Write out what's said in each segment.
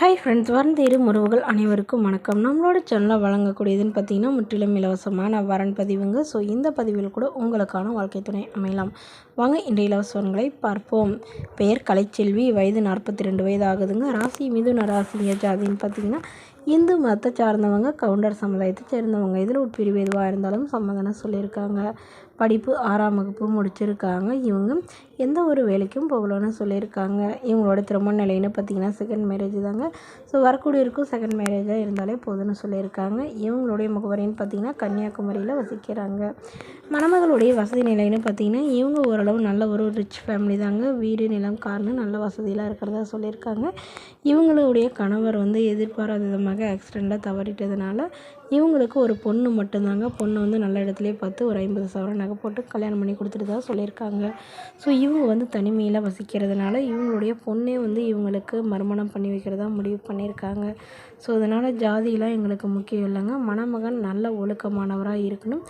Hi friends, வரந்தேறு உறவுகள் அனைவருக்கும் வணக்கம். நம்மளோட சேனலில் வழங்கக்கூடியதுன்னு பார்த்தீங்கன்னா முற்றிலும் இலவசமான வரன் பதிவுங்க. ஸோ இந்த பதிவில் கூட உங்களுக்கான வாழ்க்கை துணை அமையலாம். வாங்க இன்றைய இலவசங்களை பார்ப்போம். பெயர் கலைச்செல்வி, வயது 42 வயது ஆகுதுங்க. ராசி மிதுன ராசிங்க. ஜாதின்னு பார்த்தீங்கன்னா இந்து மதத்தை சார்ந்தவங்க, கவுண்டர் சமுதாயத்தை சேர்ந்தவங்க. இதில் உட்பிரிவு எதுவாக இருந்தாலும் சம்மதனம் சொல்லியிருக்காங்க. படிப்பு 6ஆம் வகுப்பு முடிச்சிருக்காங்க. இவங்க எந்த ஒரு வேலைக்கும் போகலன்னு சொல்லியிருக்காங்க. இவங்களோட திருமண நிலைன்னு பார்த்திங்கன்னா செகண்ட் மேரேஜ் தாங்க. ஸோ வரக்கூடியவருக்கும் செகண்ட் மேரேஜாக இருந்தாலே போதும்னு சொல்லியிருக்காங்க. இவங்களுடைய முகவரின்னு பார்த்திங்கன்னா கன்னியாகுமரியில் வசிக்கிறாங்க. மணமகளுடைய வசதி நிலைன்னு பார்த்திங்கன்னா இவங்க ஓரளவு நல்ல ஒரு ரிச் ஃபேமிலி தாங்க. வீடு, நிலம், கார்னு நல்ல வசதியெலாம் இருக்கிறதா சொல்லியிருக்காங்க. இவங்களுடைய கணவர் எதிர்பாராத விதமாக ஆக்சிடெண்ட்டில் தவறிட்டதுனால இவங்களுக்கு ஒரு பொண்ணு மட்டும்தாங்க. பொண்ணு நல்ல இடத்துலையே பார்த்து ஒரு 50 சவரன் நகை போட்டு கல்யாணம் பண்ணி கொடுத்துட்டு சொல்லியிருக்காங்க. ஸோ இவங்க தனிமையில் வசிக்கிறதுனால இவங்களுடைய பொண்ணே இவங்களுக்கு மறுமணம் பண்ணி வைக்கிறதா முடிவு பண்ணியிருக்காங்க. ஸோ அதனால் ஜாதியெலாம் எங்களுக்கு முக்கியம் இல்லைங்க. மணமகன் நல்ல ஒழுக்கமானவராக இருக்கணும்,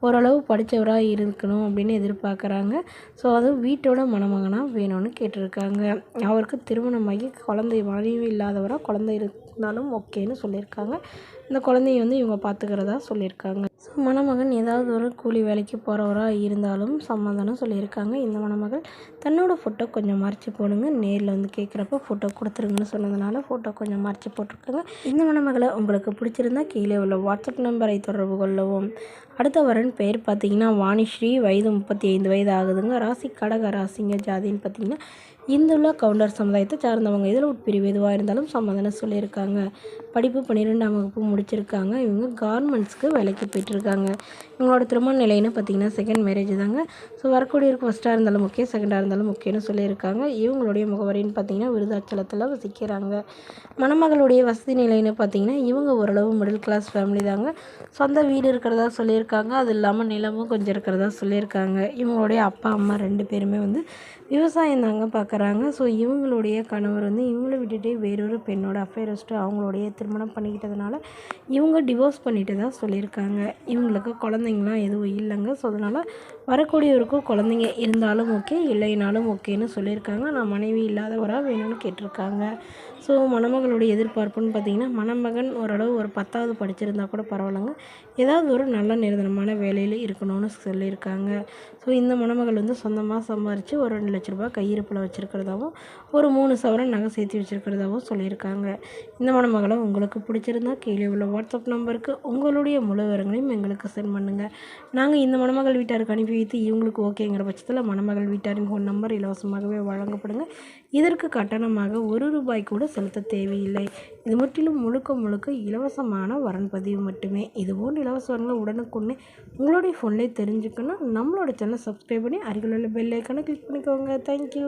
ஓரளவு படித்தவராக இருக்கணும் அப்படின்னு எதிர்பார்க்குறாங்க. ஸோ அதுவும் வீட்டோட மணமகனாக வேணும்னு கேட்டிருக்காங்க. அவருக்கு திருமணமாகி குழந்தை மனைவி இல்லாதவராக குழந்தை இருந்தாலும் ஓகேன்னு சொல்லியிருக்காங்க. இந்த குழந்தைய இவங்க பார்த்துக்கிறதா சொல்லியிருக்காங்க. ஸோ மணமகன் ஏதாவது ஒரு கூலி வேலைக்கு போகிறவராக இருந்தாலும் சம்மதனம் சொல்லியிருக்காங்க. இந்த மணமகள் தன்னோட ஃபோட்டோ கொஞ்சம் மறைச்சி போடுங்க, நேரில் கேட்குறப்ப ஃபோட்டோ கொடுத்துருங்கன்னு சொன்னதுனால ஃபோட்டோ கொஞ்சம் மறைச்சி போட்டிருக்காங்க. இந்த மணமகளை உங்களுக்கு பிடிச்சிருந்தா கீழே உள்ள வாட்ஸ்அப் நம்பரை தொடர்பு கொள்ளவும். அடுத்த வரன் பெயர் பார்த்திங்கன்னா வாணிஸ்ரீ, வயது 35 வயது ஆகுதுங்க. ராசி கடக ராசிங்க. ஜாதின்னு பார்த்திங்கன்னா இந்துள்ள கவுண்டர் சமுதாயத்தை சார்ந்தவங்க. இதில் உட்பிரிவு எதுவாக இருந்தாலும் சம்மதனம் சொல்லியிருக்காங்க. படிப்பு 12ஆம் வகுப்பு முடிச்சிருக்காங்க. இவங்க கார்மெண்ட்ஸ்க்கு வேலைக்கு போயிட்டுருக்காங்க. இவங்களோட திருமண நிலைன்னு பார்த்திங்கன்னா செகண்ட் மேரேஜ் தாங்க. ஸோ வரக்கூடியவருக்கு ஃபஸ்ட்டாக இருந்தாலும் ஓகே, செகண்டாக இருந்தாலும் ஓகேன்னு சொல்லியிருக்காங்க. இவங்களுடைய முகவரின்னு பார்த்திங்கன்னா விருதாச்சலத்தில் வசிக்கிறாங்க. மணமகளுடைய வசதி நிலைன்னு பார்த்திங்கன்னா இவங்க ஓரளவு மிடில் கிளாஸ் ஃபேமிலி தாங்க. சொந்த வீடு இருக்கிறதா சொல்லியிருக்காங்க. அது இல்லாமல் நிலமும் கொஞ்சம் இருக்கிறதா சொல்லியிருக்காங்க. இவங்களுடைய அப்பா அம்மா 2 பேருமே விவசாயம் தாங்க பார்க்குறாங்க. ஸோ இவங்களுடைய கணவர் இவங்களை விட்டுட்டு வேறொரு பெண்ணோட அஃபேர் வச்சுட்டு அவங்களுடைய திருமணம் பண்ணிக்கிட்டதுனால இவங்க டிவோர்ஸ் பண்ணிட்டு தான் சொல்லியிருக்காங்க. இவங்களுக்கு குழந்தைங்களாம் எதுவும் இல்லைங்க. ஸோ அதனால் வரக்கூடியவருக்கும் குழந்தைங்க இருந்தாலும் ஓகே, இல்லைனாலும் ஓகேன்னு சொல்லியிருக்காங்க. நான் மனைவி இல்லாதவராக வேணும்னு கேட்டிருக்காங்க. ஸோ மணமகளுடைய எதிர்பார்ப்புன்னு பார்த்திங்கன்னா மணமகன் ஓரளவு ஒரு 10வது படிச்சிருந்தா கூட பரவாயில்லைங்க, ஏதாவது ஒரு நல்ல நிரந்தரமான வேலையில் இருக்கணும்னு சொல்லியிருக்காங்க. ஸோ இந்த மணமகள் சொந்தமாக சம்பாரித்து ஒரு 2 லட்ச ரூபா கையிருப்பில் வச்சுருக்கிறதாவும் ஒரு 3 சவரன் நகை சேர்த்து வச்சுருக்கிறதாவும் சொல்லியிருக்காங்க. இந்த மணமகளை உங்களுக்கு பிடிச்சிருந்தா கீழே உள்ள வாட்ஸ்அப் நம்பருக்கு உங்களுடைய முழு விவரங்களையும் எங்களுக்கு சென்ட் பண்ணுங்கள். நாங்கள் இந்த மணமகள் வீட்டாருக்கு அனுப்பி வைத்து இவங்களுக்கு ஓகேங்கிற பட்சத்தில் மணமகள் வீட்டாரின் ஃபோன் நம்பர் இலவசமாகவே வழங்கப்படுங்க. இதற்கு கட்டணமாக ₹1 கூட செலுத்த தேவையில்லை. இது முற்றிலும் முழுக்க இலவசமான வரன் பதிவு மட்டுமே. இதுபோன்ற இலவச வரங்களை உடனுக்குடனே உங்களுடைய ஃபோன்லேயே தெரிஞ்சுக்கணும். நம்மளோட சேனலை சப்ஸ்கிரைப் பண்ணி அருகில் உள்ள பெல் ஐக்கானை கிளிக் பண்ணிக்கோங்க. தேங்க்யூ.